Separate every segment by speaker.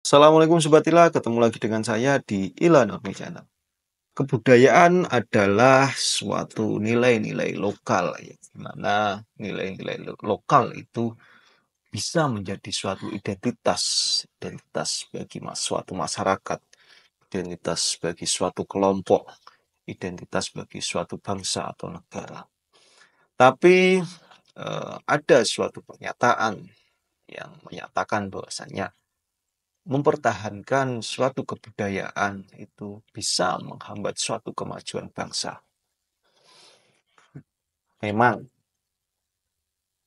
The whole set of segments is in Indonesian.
Speaker 1: Assalamualaikum Sobat Ila, ketemu lagi dengan saya di Ila Nurni Channel. Kebudayaan adalah suatu nilai-nilai lokal, ya, di mana nilai-nilai lokal itu bisa menjadi suatu identitas, identitas bagi suatu masyarakat, identitas bagi suatu kelompok, identitas bagi suatu bangsa atau negara. Tapi ada suatu pernyataan yang menyatakan bahwasanya mempertahankan suatu kebudayaan itu bisa menghambat suatu kemajuan bangsa. Memang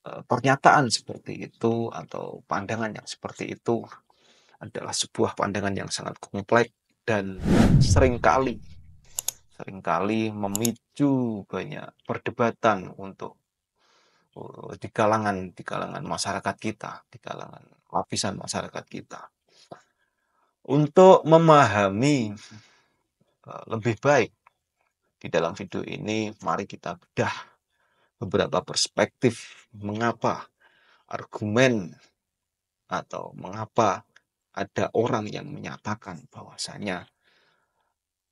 Speaker 1: pernyataan seperti itu atau pandangan yang seperti itu adalah sebuah pandangan yang sangat kompleks dan seringkali memicu banyak perdebatan untuk di kalangan masyarakat kita, di kalangan lapisan masyarakat kita. Untuk memahami lebih baik di dalam video ini, mari kita bedah beberapa perspektif mengapa argumen atau mengapa ada orang yang menyatakan bahwasanya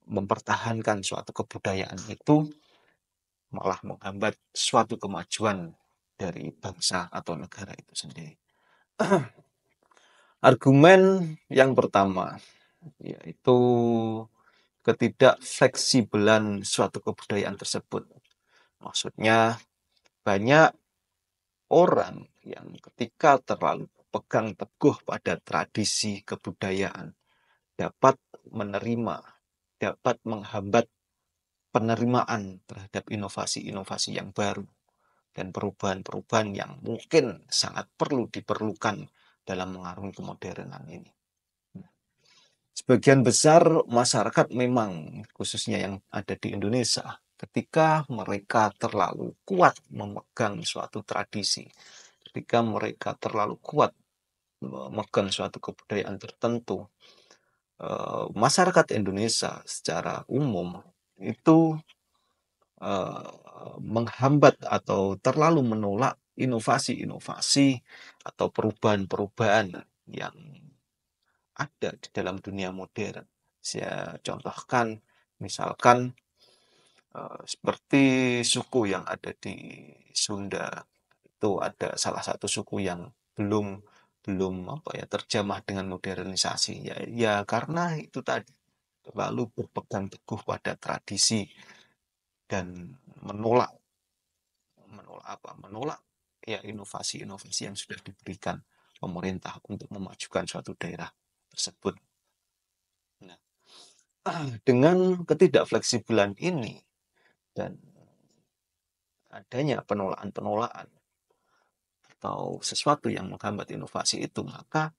Speaker 1: mempertahankan suatu kebudayaan itu malah menghambat suatu kemajuan dari bangsa atau negara itu sendiri. Argumen yang pertama yaitu ketidakfleksibelan suatu kebudayaan tersebut. Maksudnya banyak orang yang ketika terlalu pegang teguh pada tradisi kebudayaan dapat menghambat penerimaan terhadap inovasi-inovasi yang baru dan perubahan-perubahan yang mungkin sangat diperlukan dalam mengarungi kemodernan ini. Sebagian besar masyarakat memang, khususnya yang ada di Indonesia, ketika mereka terlalu kuat memegang suatu tradisi, ketika mereka terlalu kuat memegang suatu kebudayaan tertentu, masyarakat Indonesia secara umum itu menghambat atau terlalu menolak inovasi-inovasi atau perubahan-perubahan yang ada di dalam dunia modern. Saya contohkan, misalkan seperti suku yang ada di Sunda, itu ada salah satu suku yang belum belum terjamah dengan modernisasi, ya karena itu tadi terlalu berpegang teguh pada tradisi dan menolak menolak ya inovasi-inovasi yang sudah diberikan pemerintah untuk memajukan suatu daerah tersebut. Nah, dengan ketidakfleksibelan ini dan adanya penolakan atau sesuatu yang menghambat inovasi itu, maka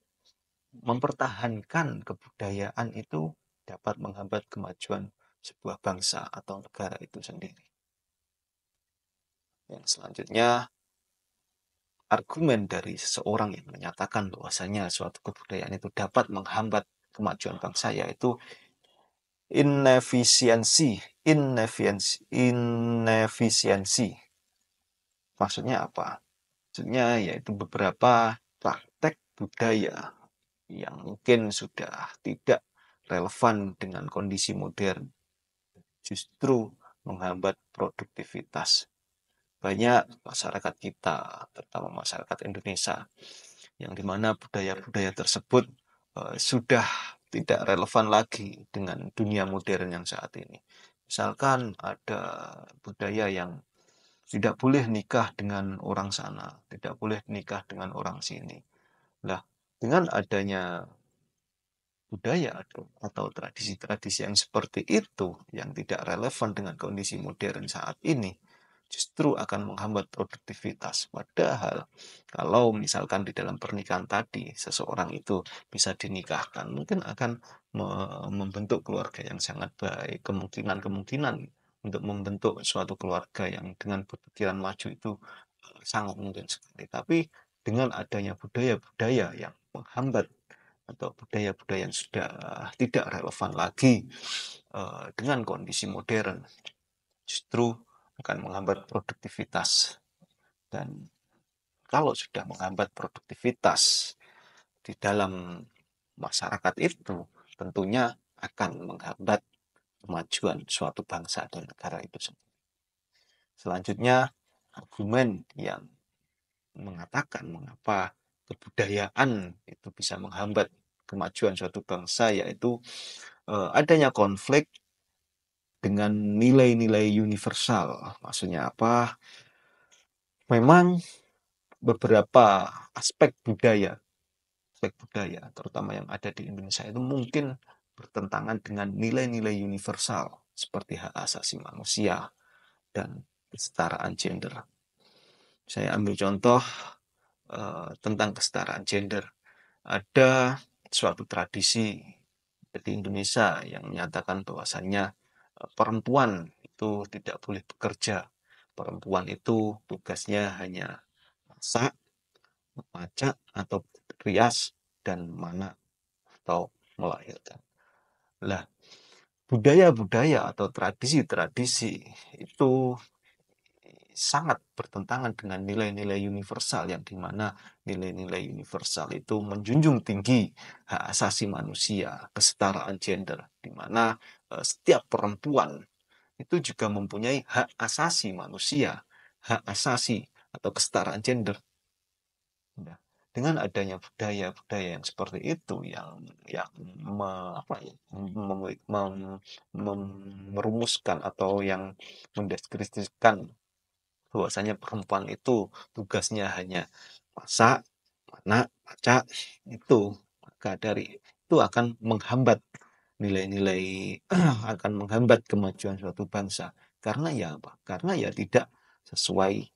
Speaker 1: mempertahankan kebudayaan itu dapat menghambat kemajuan sebuah bangsa atau negara itu sendiri. Yang selanjutnya, argumen dari seseorang yang menyatakan bahwasanya suatu kebudayaan itu dapat menghambat kemajuan bangsa yaitu inefisiensi. Maksudnya apa? Maksudnya yaitu beberapa praktek budaya yang mungkin sudah tidak relevan dengan kondisi modern, justru menghambat produktivitas. Banyak masyarakat kita, terutama masyarakat Indonesia, yang dimana budaya-budaya tersebut sudah tidak relevan lagi dengan dunia modern yang saat ini. Misalkan ada budaya yang tidak boleh nikah dengan orang sana, tidak boleh nikah dengan orang sini. Nah, dengan adanya budaya atau tradisi-tradisi yang seperti itu, yang tidak relevan dengan kondisi modern saat ini, justru akan menghambat produktivitas. Padahal, kalau misalkan di dalam pernikahan tadi, seseorang itu bisa dinikahkan, mungkin akan membentuk keluarga yang sangat baik. Kemungkinan untuk membentuk suatu keluarga yang dengan berpikiran maju itu sangat mungkin sekali. Tapi dengan adanya budaya-budaya yang menghambat atau budaya-budaya yang sudah tidak relevan lagi dengan kondisi modern, justru akan menghambat produktivitas. Dan kalau sudah menghambat produktivitas di dalam masyarakat itu tentunya akan menghambat kemajuan suatu bangsa dan negara itu sendiri. Selanjutnya, argumen yang mengatakan mengapa kebudayaan itu bisa menghambat kemajuan suatu bangsa, yaitu adanya konflik dengan nilai-nilai universal. Maksudnya apa? Memang beberapa aspek budaya, terutama yang ada di Indonesia itu mungkin bertentangan dengan nilai-nilai universal seperti hak asasi manusia dan kesetaraan gender. Saya ambil contoh tentang kesetaraan gender. Ada suatu tradisi di Indonesia yang menyatakan bahwasannya perempuan itu tidak boleh bekerja. Perempuan itu tugasnya hanya masak, memasak atau rias dan mana atau melahirkan. Lah, budaya-budaya atau tradisi-tradisi itu sangat bertentangan dengan nilai-nilai universal yang dimana nilai-nilai universal itu menjunjung tinggi hak asasi manusia, kesetaraan gender, di mana setiap perempuan itu juga mempunyai hak asasi manusia, hak asasi atau kesetaraan gender. Nah, dengan adanya budaya-budaya yang seperti itu yang apa ya, merumuskan atau yang mendeskripsikan bahwasanya perempuan itu tugasnya hanya masak, manak, maca, itu maka dari itu akan menghambat nilai-nilai akan menghambat kemajuan suatu bangsa. Karena ya apa? Karena ya tidak sesuai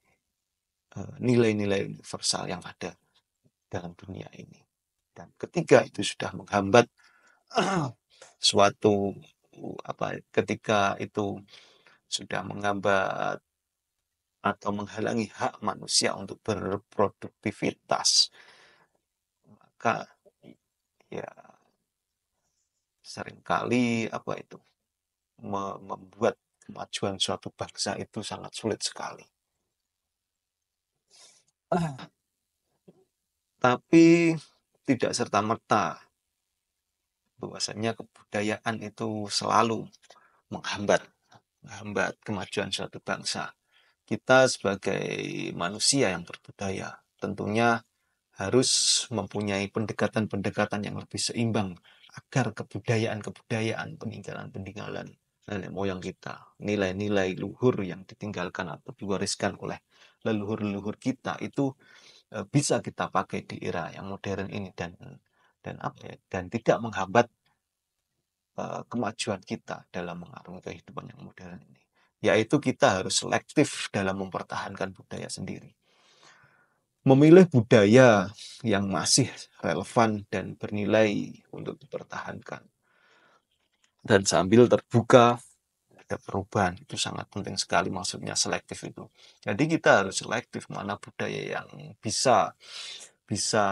Speaker 1: nilai-nilai universal yang ada dalam dunia ini. Dan ketika itu sudah menghambat suatu ketika itu sudah menghambat atau menghalangi hak manusia untuk berproduktivitas, maka ya seringkali membuat kemajuan suatu bangsa itu sangat sulit sekali. Tapi tidak serta-merta bahwasanya kebudayaan itu selalu menghambat kemajuan suatu bangsa. Kita sebagai manusia yang berbudaya tentunya harus mempunyai pendekatan-pendekatan yang lebih seimbang agar kebudayaan-kebudayaan, peninggalan-peninggalan nenek moyang kita, nilai-nilai luhur yang ditinggalkan atau diwariskan oleh leluhur-leluhur kita itu bisa kita pakai di era yang modern ini dan tidak menghambat kemajuan kita dalam mengarungi kehidupan yang modern ini. Yaitu kita harus selektif dalam mempertahankan budaya sendiri. Memilih budaya yang masih relevan dan bernilai untuk dipertahankan. Dan sambil terbuka ada perubahan, itu sangat penting sekali, maksudnya selektif itu. Jadi kita harus selektif mana budaya yang bisa bisa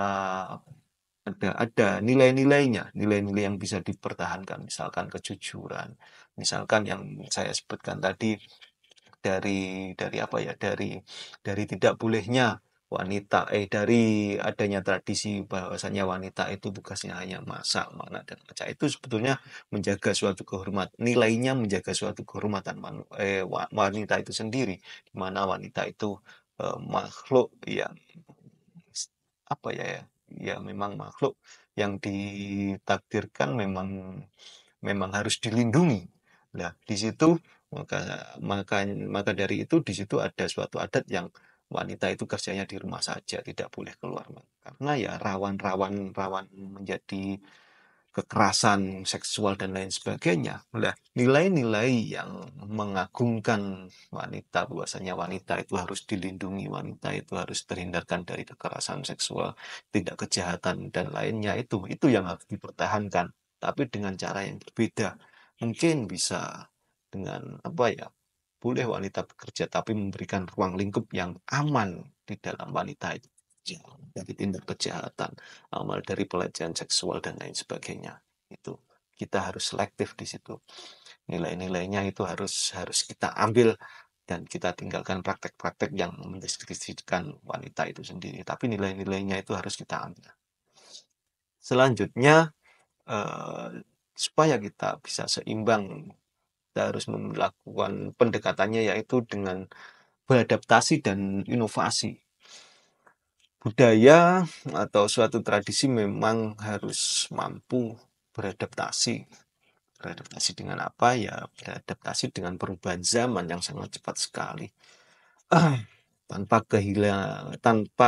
Speaker 1: ada nilai-nilainya, nilai-nilai yang bisa dipertahankan, misalkan kejujuran, misalkan yang saya sebutkan tadi dari tidak bolehnya dari adanya tradisi bahwasanya wanita itu tugasnya hanya masak, mana dan macam itu sebetulnya menjaga suatu kehormatan, nilainya menjaga suatu kehormatan wanita itu sendiri, di mana wanita itu makhluk yang apa ya ya memang makhluk yang ditakdirkan memang memang harus dilindungi. Nah, di situ maka maka maka dari itu di situ ada suatu adat yang wanita itu kerjanya di rumah saja, tidak boleh keluar. Karena ya rawan menjadi kekerasan seksual dan lain sebagainya. Nah, nilai-nilai yang mengagungkan wanita, bahwasanya wanita itu harus dilindungi, wanita itu harus terhindarkan dari kekerasan seksual, tidak kejahatan dan lainnya, itu yang harus dipertahankan, tapi dengan cara yang berbeda. Mungkin bisa dengan boleh wanita bekerja tapi memberikan ruang lingkup yang aman di dalam wanita itu dari tindak kejahatan, amal dari pelecehan seksual dan lain sebagainya. Itu kita harus selektif di situ. Nilai-nilainya itu harus kita ambil dan kita tinggalkan praktek-praktek yang mendeskripsikan wanita itu sendiri. Tapi nilai-nilainya itu harus kita ambil. Selanjutnya supaya kita bisa seimbang, kita harus melakukan pendekatannya yaitu dengan beradaptasi dan inovasi. Budaya atau suatu tradisi memang harus mampu beradaptasi. Beradaptasi dengan apa? Ya, beradaptasi dengan perubahan zaman yang sangat cepat sekali. Tanpa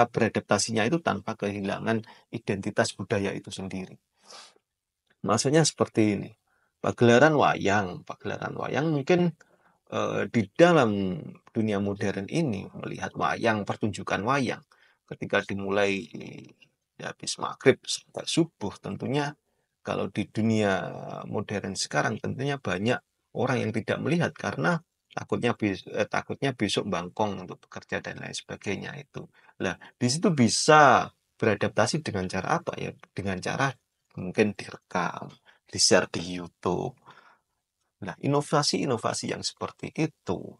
Speaker 1: beradaptasinya itu tanpa kehilangan identitas budaya itu sendiri. Maksudnya seperti ini. Pagelaran wayang mungkin di dalam dunia modern ini melihat wayang, pertunjukan wayang ketika dimulai habis maghrib sampai subuh, tentunya kalau di dunia modern sekarang tentunya banyak orang yang tidak melihat karena takutnya besok bangkong untuk bekerja dan lain sebagainya itu. Nah, di situ bisa beradaptasi dengan cara apa ya? Dengan cara mungkin direkam, di-share di YouTube. Nah, inovasi-inovasi yang seperti itu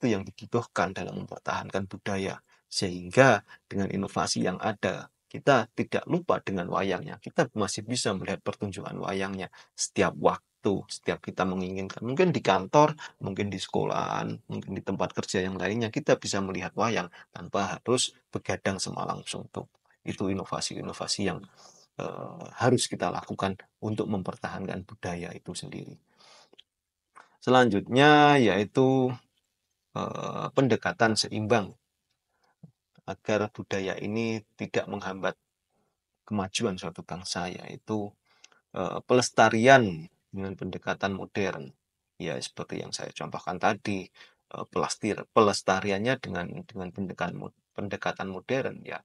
Speaker 1: yang dibutuhkan dalam mempertahankan budaya. Sehingga dengan inovasi yang ada, kita tidak lupa dengan wayangnya. Kita masih bisa melihat pertunjukan wayangnya setiap waktu, setiap kita menginginkan. Mungkin di kantor, mungkin di sekolahan, mungkin di tempat kerja yang lainnya, kita bisa melihat wayang tanpa harus begadang semalam suntuk. Itu inovasi-inovasi yang harus kita lakukan untuk mempertahankan budaya itu sendiri. Selanjutnya yaitu pendekatan seimbang agar budaya ini tidak menghambat kemajuan suatu bangsa, yaitu pelestarian dengan pendekatan modern. Ya, seperti yang saya contohkan tadi, pelestariannya dengan pendekatan modern, ya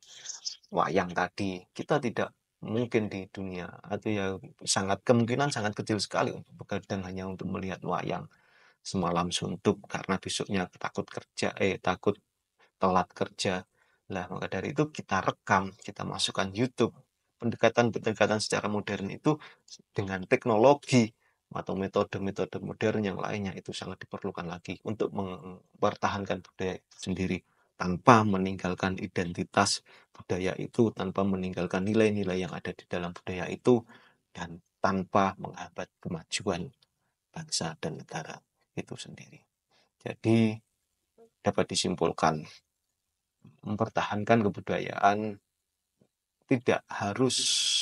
Speaker 1: wayang tadi. Kita tidak mungkin di dunia atau ya kemungkinan sangat kecil sekali untuk begadang hanya untuk melihat wayang semalam suntuk karena besoknya takut telat kerja. Lah, maka dari itu kita rekam, kita masukkan YouTube. Pendekatan-pendekatan secara modern itu dengan teknologi atau metode-metode modern yang lainnya itu sangat diperlukan lagi untuk mempertahankan budaya itu sendiri tanpa meninggalkan identitas budaya itu, tanpa meninggalkan nilai-nilai yang ada di dalam budaya itu, dan tanpa menghambat kemajuan bangsa dan negara itu sendiri. Jadi dapat disimpulkan, mempertahankan kebudayaan tidak harus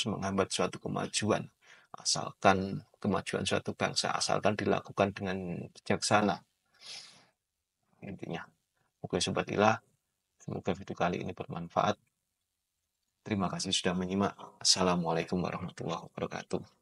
Speaker 1: menghambat suatu kemajuan, asalkan kemajuan suatu bangsa, asalkan dilakukan dengan bijaksana. Intinya, oke Sobat Ila, semoga video kali ini bermanfaat. Terima kasih sudah menyimak. Assalamualaikum warahmatullahi wabarakatuh.